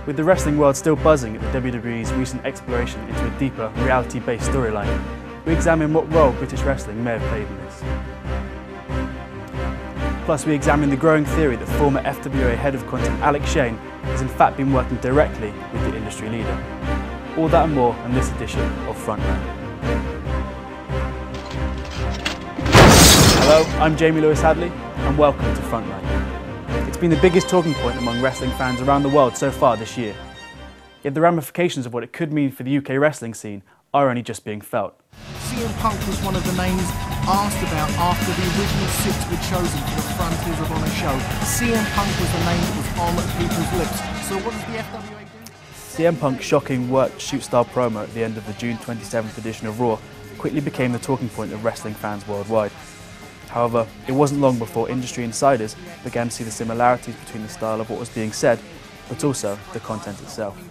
With the wrestling world still buzzing at the WWE's recent exploration into a deeper, reality-based storyline, we examine what role British wrestling may have played in this. Plus, we examine the growing theory that former FWA head of content Alex Shane has in fact been working directly with the industry leader. All that and more in this edition of Frontline. Hello, I'm Jamie Lewis Hadley, and welcome to Frontline. It's been the biggest talking point among wrestling fans around the world so far this year. Yet the ramifications of what it could mean for the UK wrestling scene are only just being felt. CM Punk was one of the names asked about after the original 6 were chosen for the Frontiers of Honor show. CM Punk was the name that was on people's lips. So what does the FWA do? CM Punk's shocking work shoot-style promo at the end of the June 27th edition of Raw quickly became the talking point of wrestling fans worldwide. However, it wasn't long before industry insiders began to see the similarities between the style of what was being said, but also the content itself.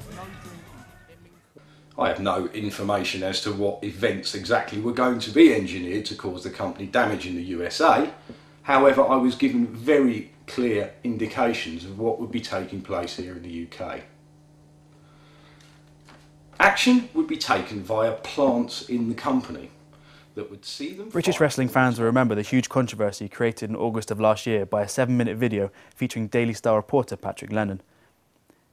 I have no information as to what events exactly were going to be engineered to cause the company damage in the USA. However, I was given very clear indications of what would be taking place here in the UK. Action would be taken via plants in the company that would see them. British wrestling fans will remember the huge controversy created in August of last year by a 7-minute video featuring Daily Star reporter Patrick Lennon.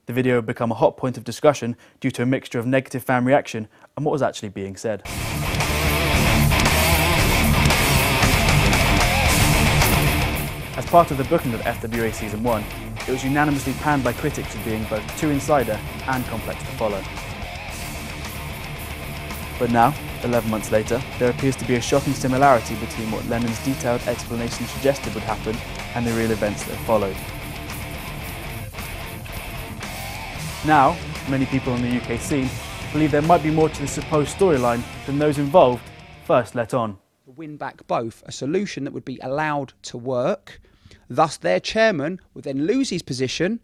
The video had become a hot point of discussion due to a mixture of negative fan reaction and what was actually being said. As part of the booking of FWA Season 1, it was unanimously panned by critics as being both too insider and complex to follow. But now, 11 months later, there appears to be a shocking similarity between what Lennon's detailed explanation suggested would happen and the real events that followed. Now, many people in the UK scene believe there might be more to the supposed storyline than those involved first let on. Win back both, a solution that would be allowed to work, thus their chairman would then lose his position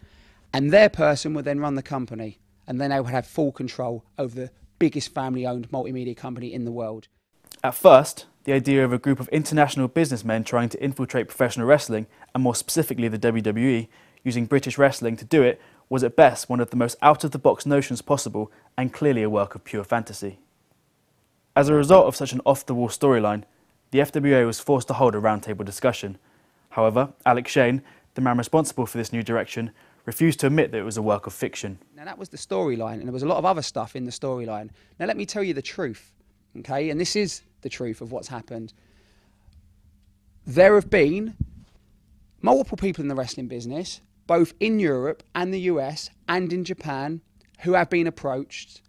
and their person would then run the company, and then they would have full control over the biggest family-owned multimedia company in the world. At first, the idea of a group of international businessmen trying to infiltrate professional wrestling, and more specifically the WWE, using British wrestling to do it was at best one of the most out-of-the-box notions possible and clearly a work of pure fantasy. As a result of such an off-the-wall storyline, the FWA was forced to hold a roundtable discussion. However, Alex Shane, the man responsible for this new direction, refused to admit that it was a work of fiction. Now that was the storyline, and there was a lot of other stuff in the storyline. Now let me tell you the truth, okay? And this is the truth of what's happened. There have been multiple people in the wrestling business, both in Europe and the US and in Japan, who have been approached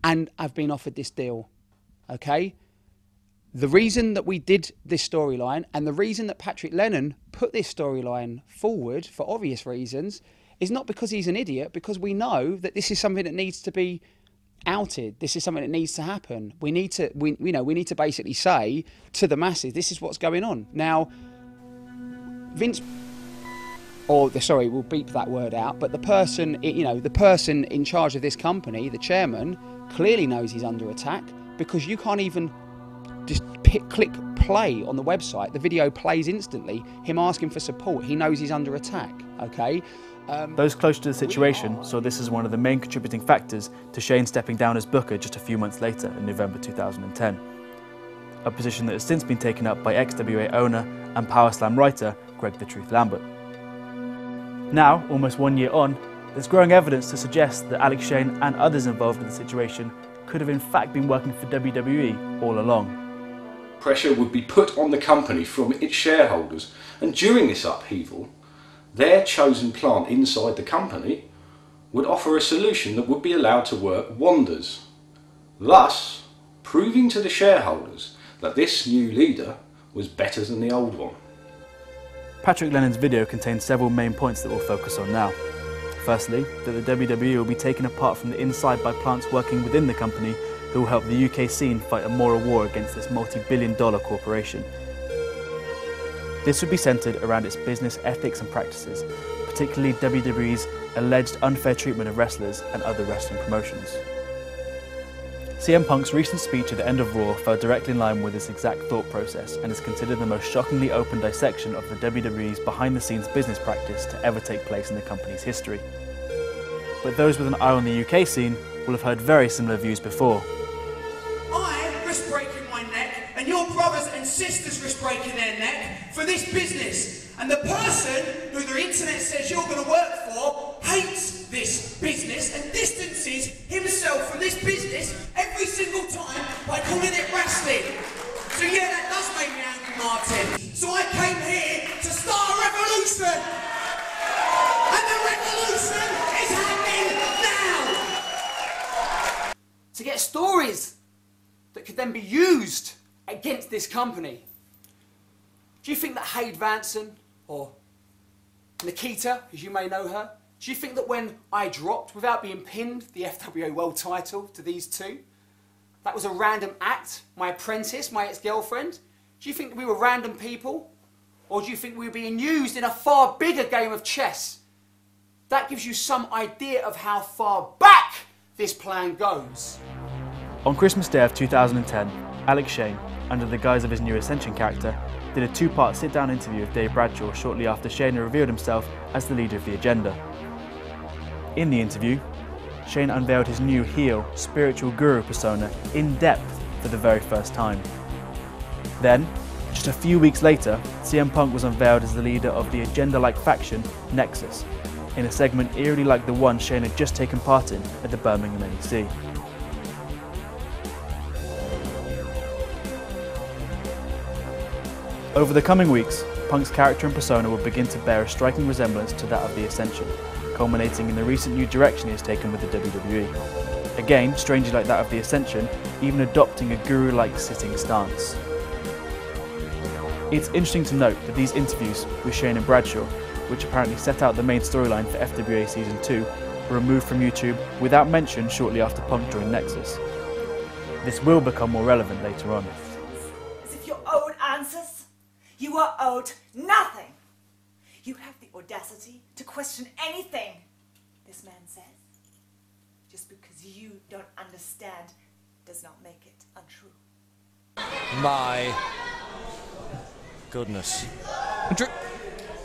and have been offered this deal, okay? The reason that we did this storyline and the reason that Patrick Lennon put this storyline forward, for obvious reasons, is not because he's an idiot, because we know that this is something that needs to be outed. This is something that needs to happen. We need to basically say to the masses, this is what's going on. Now, Vince, we'll beep that word out, but the person in charge of this company, the chairman, clearly knows he's under attack, because you can't even just click play on the website. The video plays instantly, him asking for support. He knows he's under attack, okay? Those close to the situation saw this as one of the main contributing factors to Shane stepping down as booker just a few months later in November 2010. A position that has since been taken up by ex-WA owner and Power Slam writer Greg the Truth Lambert. Now, almost 1 year on, there's growing evidence to suggest that Alex Shane and others involved in the situation could have in fact been working for WWE all along. Pressure would be put on the company from its shareholders, and during this upheaval, their chosen plant inside the company would offer a solution that would be allowed to work wonders, thus proving to the shareholders that this new leader was better than the old one. Patrick Lennon's video contains several main points that we'll focus on now. Firstly, that the WWE will be taken apart from the inside by plants working within the company who will help the UK scene fight a moral war against this multi-billion-dollar corporation. This would be centred around its business ethics and practices, particularly WWE's alleged unfair treatment of wrestlers and other wrestling promotions. CM Punk's recent speech at the end of Raw fell directly in line with this exact thought process and is considered the most shockingly open dissection of the WWE's behind-the-scenes business practice to ever take place in the company's history. but those with an eye on the UK scene will have heard very similar views before. I risk breaking my neck, and your brothers and sisters risk breaking their neck for this business. And the person who the internet says you're going to work for hates this business and distances himself from this business every single time by calling it wrestling. So yeah, that does make me angry, Martin. So I came here to start a revolution. And the revolution is happening now. To get stories that could then be used against this company. Do you think that Hayde Vanson, or Nikita, as you may know her, do you think that when I dropped, without being pinned, the FWA world title to these two, that was a random act? My apprentice, my ex-girlfriend? Do you think we were random people? Or do you think we were being used in a far bigger game of chess? That gives you some idea of how far back this plan goes. On Christmas Day of 2010, Alex Shane, under the guise of his new Ascension character, did a two-part sit-down interview with Dave Bradshaw shortly after Shane revealed himself as the leader of the Agenda. In the interview, Shane unveiled his new heel, spiritual guru persona in depth for the very first time. Then, just a few weeks later, CM Punk was unveiled as the leader of the Agenda-like faction, Nexus, in a segment eerily like the one Shane had just taken part in at the Birmingham NEC. Over the coming weeks, Punk's character and persona will begin to bear a striking resemblance to that of the Ascension, culminating in the recent new direction he has taken with the WWE. Again, strangely like that of the Ascension, even adopting a guru-like sitting stance. It's interesting to note that these interviews with Shane and Bradshaw, which apparently set out the main storyline for FWA Season 2, were removed from YouTube without mention shortly after Punk joined Nexus. This will become more relevant later on. As if you're owed answers. You are owed nothing. You have the audacity to question anything this man says. Just because you don't understand does not make it untrue. My goodness.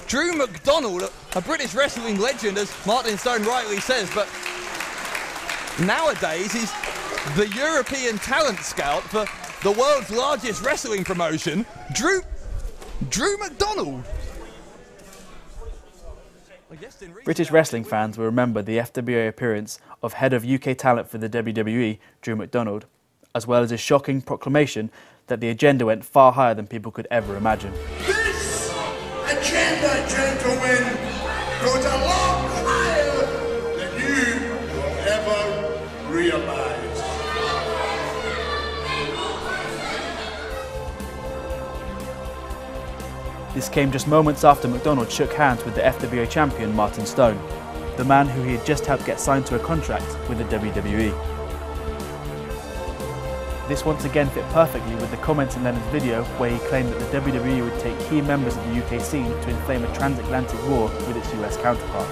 Drew McDonald, a British wrestling legend, as Martin Stone rightly says, but nowadays he's the European talent scout for the world's largest wrestling promotion, Drew McDonald. British wrestling fans will remember the FWA appearance of head of UK talent for the WWE, Drew McDonald, as well as his shocking proclamation that the Agenda went far higher than people could ever imagine. This agenda, gentlemen, goes a lot higher than you will ever realize. This came just moments after McDonald shook hands with the FWA champion Martin Stone, the man who he had just helped get signed to a contract with the WWE. This once again fit perfectly with the comment in Lennon's video where he claimed that the WWE would take key members of the UK scene to inflame a transatlantic war with its US counterparts.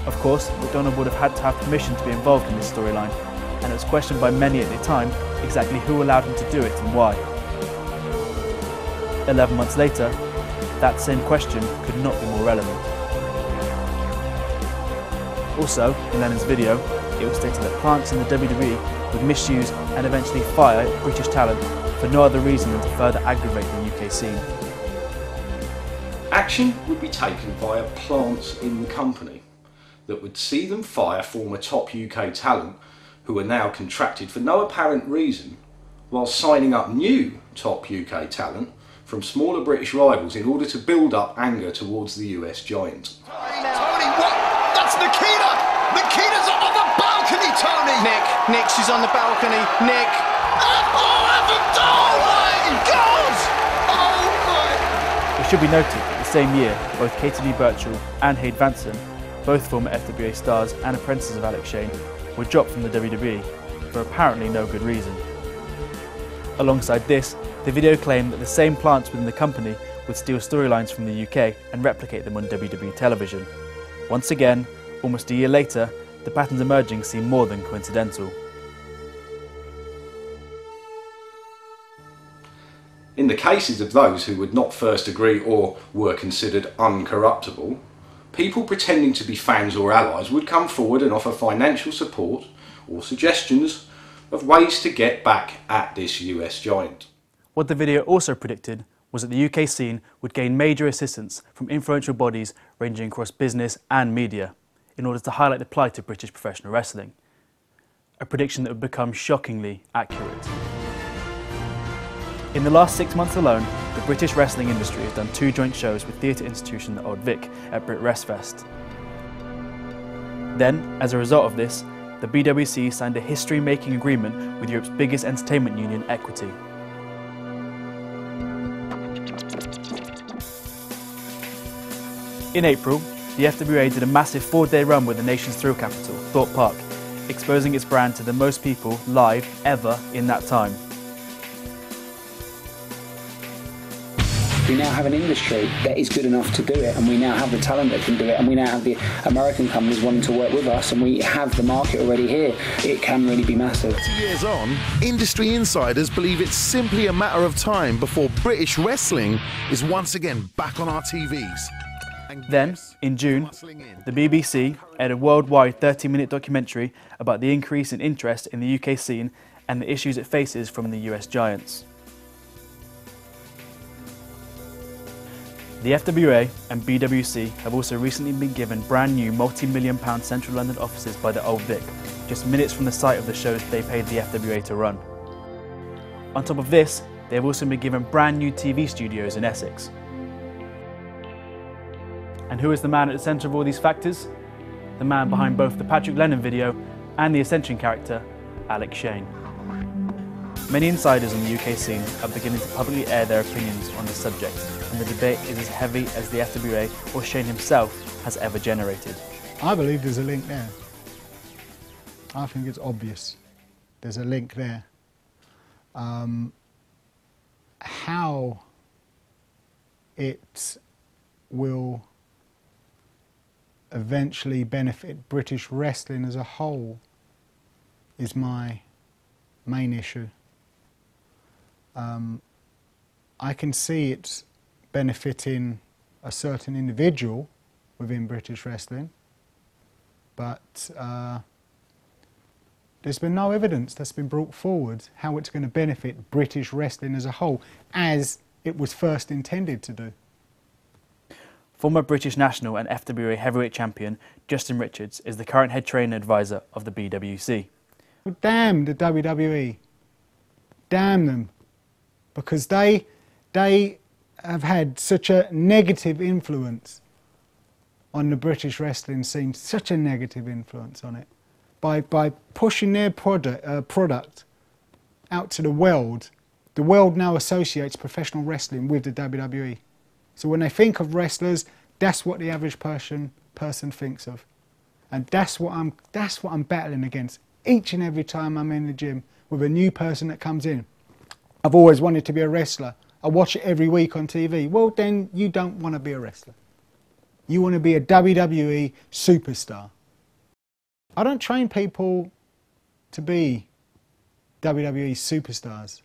Of course, McDonald would have had to have permission to be involved in this storyline, and it was questioned by many at the time exactly who allowed him to do it and why. 11 months later, that same question could not be more relevant. Also, in Lennon's video, it was stated that plants in the WWE would misuse and eventually fire British talent for no other reason than to further aggravate the UK scene. Action would be taken via plants in the company that would see them fire former top UK talent who are now contracted for no apparent reason, while signing up new top UK talent from smaller British rivals in order to build up anger towards the US giant. Tony, what? That's Nikita! Nikita's on the balcony, Tony! Nick, she's on the balcony. Nick! Oh, oh my God! Oh my! It should be noted that the same year, both Katie Lee Birchall and Hayde Vanson, both former FWA stars and apprentices of Alex Shane, were dropped from the WWE for apparently no good reason. Alongside this, the video claimed that the same plants within the company would steal storylines from the UK and replicate them on WWE television. Once again, almost a year later, the patterns emerging seem more than coincidental. In the cases of those who would not first agree or were considered uncorruptible, people pretending to be fans or allies would come forward and offer financial support or suggestions of ways to get back at this US giant. What the video also predicted was that the UK scene would gain major assistance from influential bodies ranging across business and media in order to highlight the plight of British professional wrestling. A prediction that would become shockingly accurate. In the last 6 months alone, the British wrestling industry has done 2 joint shows with theatre institution the Old Vic at Brit Wrest Fest. Then, as a result of this, the BWC signed a history-making agreement with Europe's biggest entertainment union, Equity. In April, the FWA did a massive 4-day run with the nation's thrill capital, Thorpe Park, exposing its brand to the most people live ever in that time. We now have an industry that is good enough to do it, and we now have the talent that can do it, and we now have the American companies wanting to work with us, and we have the market already here. It can really be massive. 2 years on, industry insiders believe it's simply a matter of time before British wrestling is once again back on our TVs. Then, in June, the BBC aired a worldwide 30-minute documentary about the increase in interest in the UK scene and the issues it faces from the US giants. The FWA and BWC have also recently been given brand new multi-million-pound central London offices by the Old Vic, just minutes from the site of the shows they paid the FWA to run. On top of this, they have also been given brand new TV studios in Essex. And who is the man at the centre of all these factors? The man behind both the Patrick Lennon video and the Ascension character, Alex Shane. Many insiders on the UK scene are beginning to publicly air their opinions on this subject, and the debate is as heavy as the FWA or Shane himself has ever generated. I believe there's a link there. I think it's obvious. There's a link there. How it will eventually benefit British wrestling as a whole is my main issue. I can see it benefiting a certain individual within British wrestling, but there's been no evidence that's been brought forward how it's going to benefit British wrestling as a whole, as it was first intended to do. Former British national and FWA heavyweight champion Justin Richards is the current head trainer advisor of the BWC. Damn the WWE. Damn them. Because they have had such a negative influence on the British wrestling scene, such a negative influence on it. By pushing their product out to the world now associates professional wrestling with the WWE. So when they think of wrestlers, that's what the average person thinks of. And that's what I'm battling against each and every time I'm in the gym with a new person that comes in. I've always wanted to be a wrestler. I watch it every week on TV. Well, then you don't want to be a wrestler. You want to be a WWE superstar. I don't train people to be WWE superstars.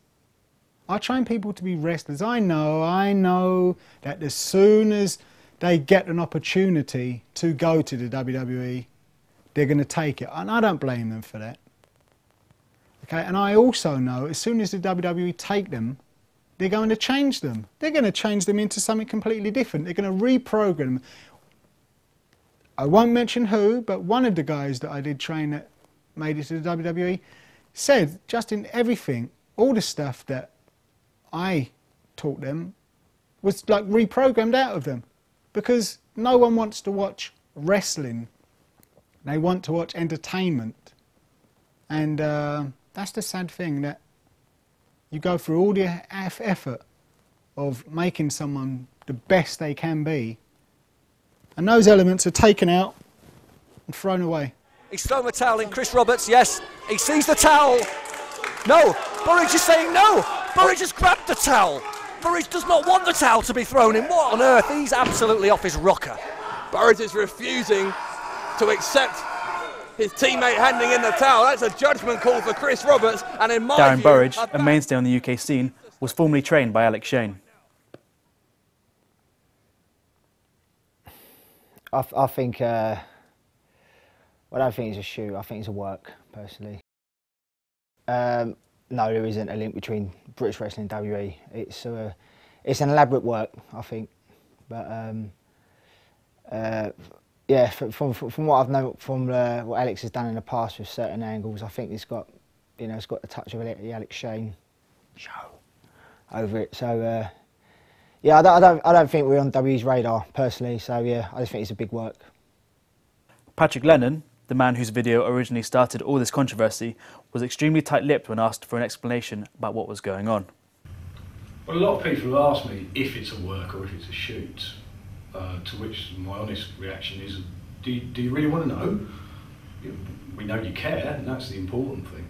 I train people to be wrestlers. I know that as soon as they get an opportunity to go to the WWE, they're going to take it. And I don't blame them for that. Okay, and I also know as soon as the WWE take them, they're going to change them. They're going to change them into something completely different. They're going to reprogram them. I won't mention who, but one of the guys that I did train that made it to the WWE said just in everything, all the stuff that I taught them was like reprogrammed out of them, because no one wants to watch wrestling. They want to watch entertainment. And that's the sad thing, that you go through all the effort of making someone the best they can be, and those elements are taken out and thrown away. He's thrown the towel in. Chris Roberts, yes, he sees the towel. No, Burridge is saying no. Burridge has grabbed the towel. Burridge does not want the towel to be thrown in. What on earth? He's absolutely off his rocker. Burridge is refusing to accept his teammate handing in the towel. That's a judgment call for Chris Roberts. And in my Darren view, Burridge, a mainstay on the UK scene, was formerly trained by Alex Shane. I think, well, I don't think it's a shoot, I think it's a work, personally. No, there isn't a link between British wrestling and WWE. It's an elaborate work, I think. But yeah, from what I've known, from what Alex has done in the past with certain angles, I think it's got, you know, it's got the touch of the Alex Shane show over it. So yeah, I don't think we're on WWE's radar personally. So yeah, I just think it's a big work. Patrick Lennon, the man whose video originally started all this controversy, was extremely tight-lipped when asked for an explanation about what was going on. Well, a lot of people have asked me if it's a work or if it's a shoot, to which my honest reaction is, do you really want to know? We know you care, and that's the important thing.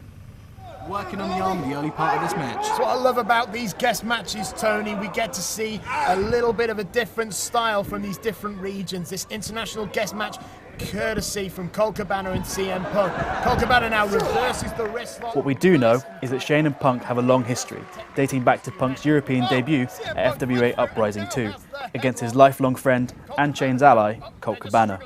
Working on the arm the early part of this match. That's what I love about these guest matches, Tony. We get to see a little bit of a different style from these different regions. This international guest match, courtesy from Colt Cabana and CM Punk. Colt Cabana now reverses the wrist lock. What we do know is that Shane and Punk have a long history, dating back to Punk's European debut at FWA Uprising 2, against his lifelong friend and Shane's ally, Colt Cabana.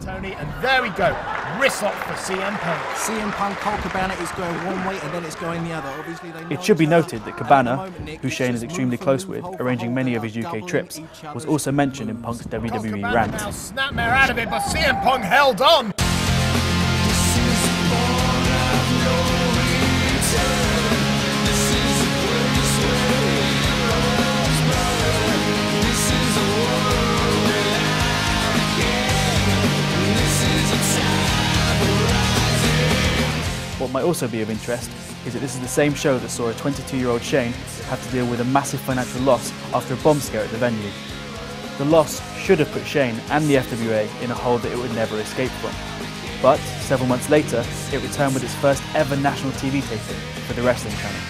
Tony, and there we go, wrist lock for CM Punk. CM Punk, Colt Cabana is going one way and then it's going the other. Obviously, they know It should be each other. noted that Cabana, who Shane is extremely close with, arranging many of his UK trips, was also mentioned in Punk's WWE rant. Now snapmare out of it, but CM Punk held on. What might also be of interest is that this is the same show that saw a 22-year-old Shane have to deal with a massive financial loss after a bomb scare at the venue. The loss should have put Shane and the FWA in a hole that it would never escape from. But several months later, it returned with its first ever national TV taping for the Wrestling Channel.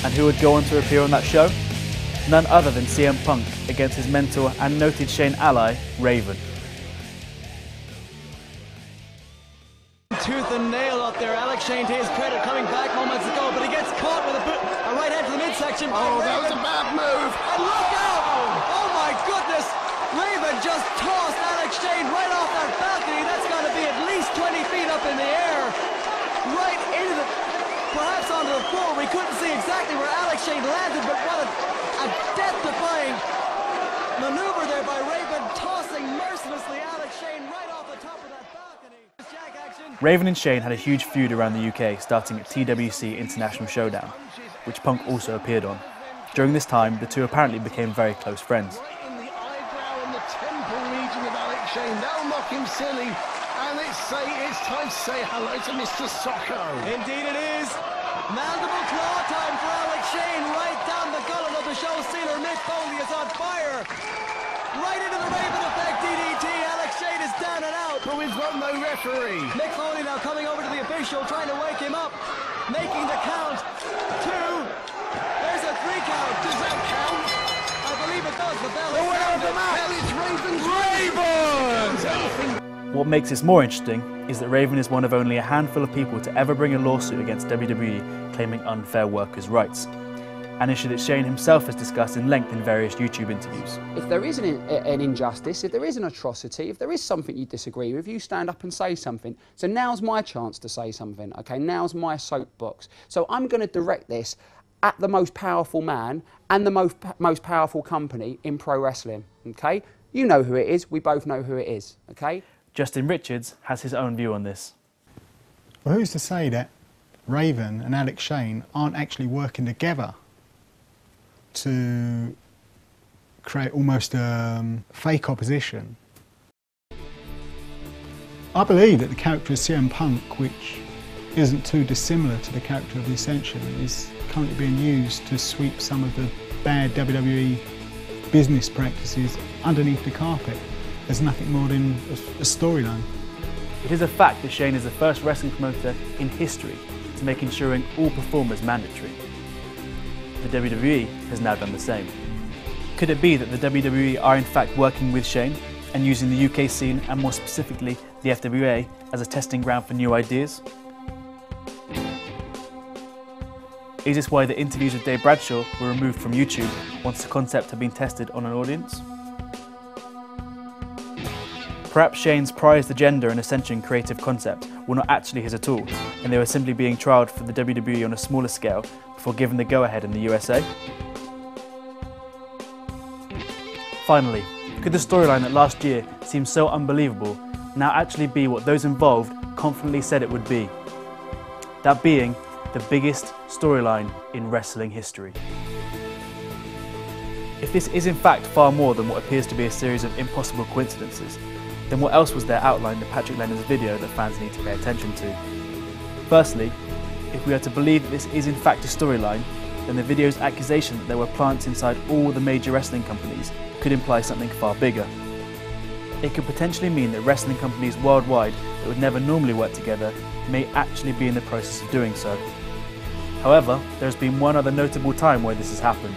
And who would go on to appear on that show? None other than CM Punk against his mentor and noted Shane ally, Raven. Tooth and nail out there. Alex Shane, to his credit, coming back moments ago, but he gets caught with a right hand to the midsection. Oh, that was a bad move. And look out! Oh my goodness! Raven just tossed Alex Shane right off that balcony. That's got to be at least 20 feet up in the air. Right into the... perhaps onto the floor. We couldn't see exactly where Alex Shane landed, but what a death-defying maneuver there by Raven, tossing mercilessly Alex Shane right off the top of that balcony. Jack action. Raven and Shane had a huge feud around the UK, starting at TWC International Showdown, which Punk also appeared on. During this time, the two apparently became very close friends. Right in the eyebrow and the temple region of Alex Shane. They'll knock him silly. And it's time to say hello to Mr. Socko. Indeed it is. Mandible claw time for Alex Shane. Right down the gullet of the show stealer. Mick Foley is on fire. Right into the Raven effect DDT. Alex Shane is down and out. But we've got no referee. Mick Foley now coming over to the official, trying to wake him up. Making the count. 2. There's a 3 count. Does that count? I believe it does. The bell The winner of the match is Raven's Raven! What makes this more interesting is that Raven is one of only a handful of people to ever bring a lawsuit against WWE claiming unfair workers' rights, an issue that Shane himself has discussed in length in various YouTube interviews. If there is an injustice, if there is an atrocity, if there is something you disagree with, you stand up and say something. So now's my chance to say something, okay? Now's my soapbox. So I'm going to direct this at the most powerful man and the most powerful company in pro wrestling, okay? You know who it is, we both know who it is, okay? Justin Richards has his own view on this. Well, who's to say that Raven and Alex Shane aren't actually working together to create almost a fake opposition? I believe that the character of CM Punk, which isn't too dissimilar to the character of the Ascension, is currently being used to sweep some of the bad WWE business practices underneath the carpet. There's nothing more than a storyline. It is a fact that Shane is the first wrestling promoter in history to make insuring all performers mandatory. The WWE has now done the same. Could it be that the WWE are in fact working with Shane and using the UK scene, and more specifically the FWA, as a testing ground for new ideas? Is this why the interviews with Dave Bradshaw were removed from YouTube once the concept had been tested on an audience? Perhaps Shane's prized agenda and ascension creative concept were not actually his at all, and they were simply being trialled for the WWE on a smaller scale before giving the go-ahead in the USA? Finally, could the storyline that last year seemed so unbelievable now actually be what those involved confidently said it would be? That being the biggest storyline in wrestling history. If this is in fact far more than what appears to be a series of impossible coincidences, then what else was there outlined in Patrick Lennon's video that fans need to pay attention to? Firstly, if we are to believe that this is in fact a storyline, then the video's accusation that there were plants inside all the major wrestling companies could imply something far bigger. It could potentially mean that wrestling companies worldwide that would never normally work together may actually be in the process of doing so. However, there has been one other notable time where this has happened.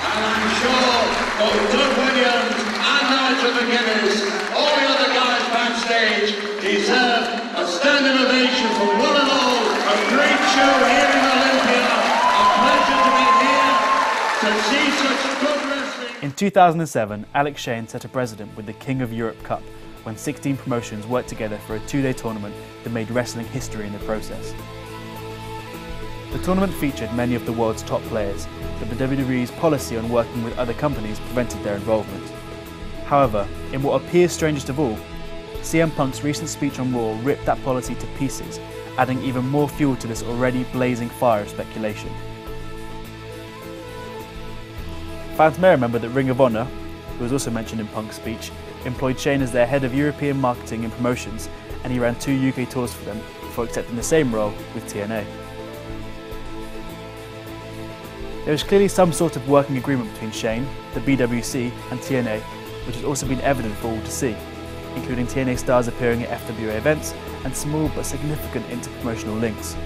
And I'm sure both Doug Williams and Nigel McGuinness, all the other guys backstage, deserve a standing ovation for one and all. A great show here in Olympia. A pleasure to be here to see such good wrestling. In 2007, Alex Shane set a precedent with the King of Europe Cup, when 16 promotions worked together for a 2-day tournament that made wrestling history in the process. The tournament featured many of the world's top players, but the WWE's policy on working with other companies prevented their involvement. However, in what appears strangest of all, CM Punk's recent speech on Raw ripped that policy to pieces, adding even more fuel to this already blazing fire of speculation. Fans may remember that Ring of Honor, who was also mentioned in Punk's speech, employed Shane as their head of European marketing and promotions, and he ran 2 UK tours for them before accepting the same role with TNA. There is clearly some sort of working agreement between Shane, the BWC and TNA, which has also been evident for all to see, including TNA stars appearing at FWA events and small but significant inter-promotional links.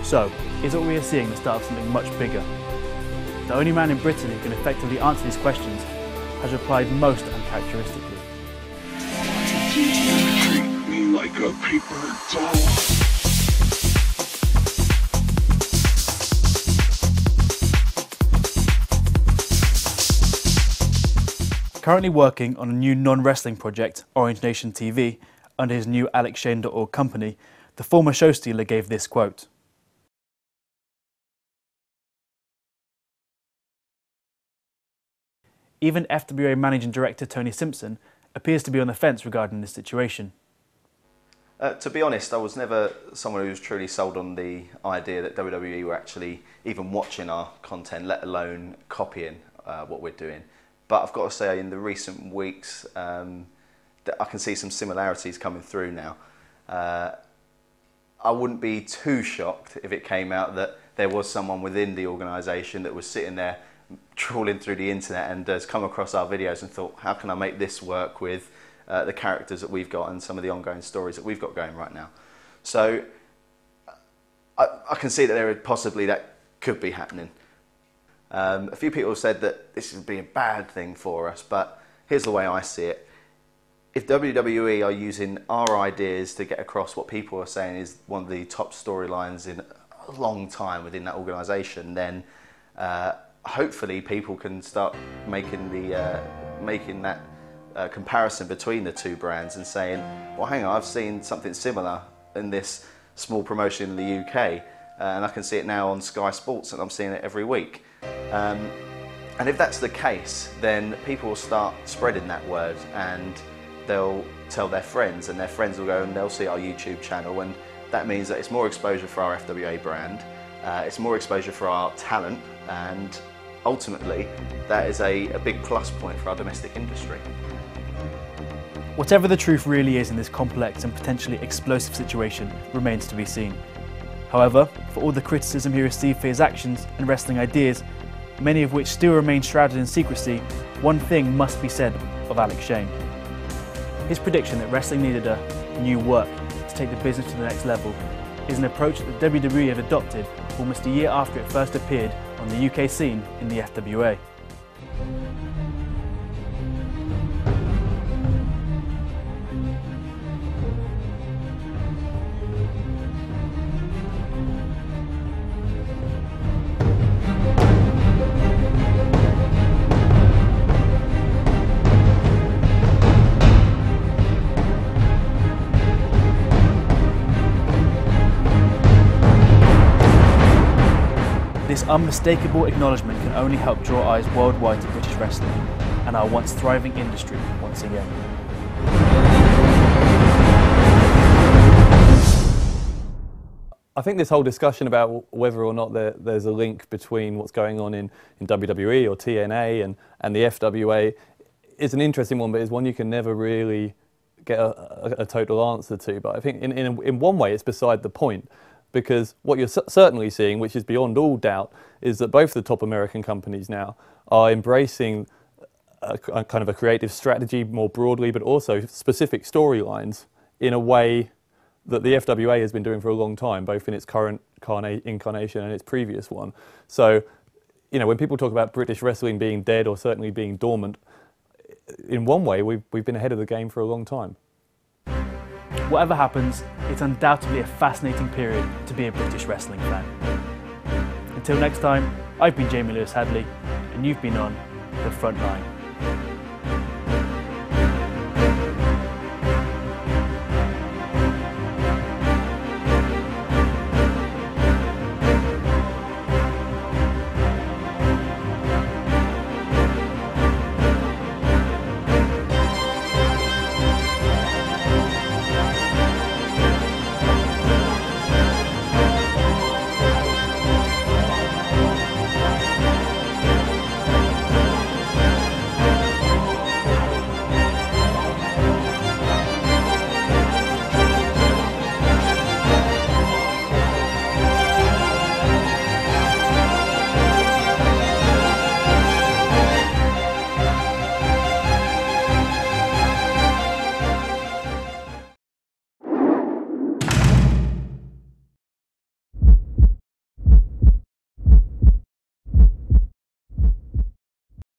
So, is what we are seeing the start of something much bigger? The only man in Britain who can effectively answer these questions has replied most uncharacteristically. Treat me like a paper doll. Currently working on a new non-wrestling project, Orange Nation TV, under his new AlexShane.org company, the former show stealer gave this quote. Even FWA Managing Director Tony Simpson appears to be on the fence regarding this situation. To be honest, I was never someone who was truly sold on the idea that WWE were actually even watching our content, let alone copying what we're doing. But I've got to say, in the recent weeks, that I can see some similarities coming through now. I wouldn't be too shocked if it came out that there was someone within the organisation that was sitting there trawling through the internet and has come across our videos and thought, how can I make this work with the characters that we've got and some of the ongoing stories that we've got going right now. So I can see that there possibly that could be happening. A few people have said that this would be a bad thing for us, but here's the way I see it. If WWE are using our ideas to get across what people are saying is one of the top storylines in a long time within that organisation, then hopefully people can start making that comparison between the two brands and saying, well, hang on, I've seen something similar in this small promotion in the UK, and I can see it now on Sky Sports, and I'm seeing it every week. And if that's the case, then people will start spreading that word, and they'll tell their friends, and their friends will go and they'll see our YouTube channel, and that means that it's more exposure for our FWA brand, it's more exposure for our talent, and ultimately that is a big plus point for our domestic industry. Whatever the truth really is in this complex and potentially explosive situation remains to be seen. However, for all the criticism he received for his actions and wrestling ideas, many of which still remain shrouded in secrecy, one thing must be said of Alex Shane. His prediction that wrestling needed a new work to take the business to the next level is an approach that the WWE have adopted almost a year after it first appeared on the UK scene in the FWA. This unmistakable acknowledgement can only help draw eyes worldwide to British wrestling and our once thriving industry once again. I think this whole discussion about whether or not there's a link between what's going on in WWE or TNA and the FWA is an interesting one, but it's one you can never really get a total answer to. But I think in one way it's beside the point, because what you're certainly seeing, which is beyond all doubt, is that both the top American companies now are embracing a kind of a creative strategy more broadly, but also specific storylines in a way that the FWA has been doing for a long time, both in its current incarnation and its previous one. So, you know, when people talk about British wrestling being dead or certainly being dormant, in one way we've been ahead of the game for a long time. Whatever happens, it's undoubtedly a fascinating period to be a British wrestling fan. Until next time, I've been Jamie Lewis Hadley, and you've been on The Front Line.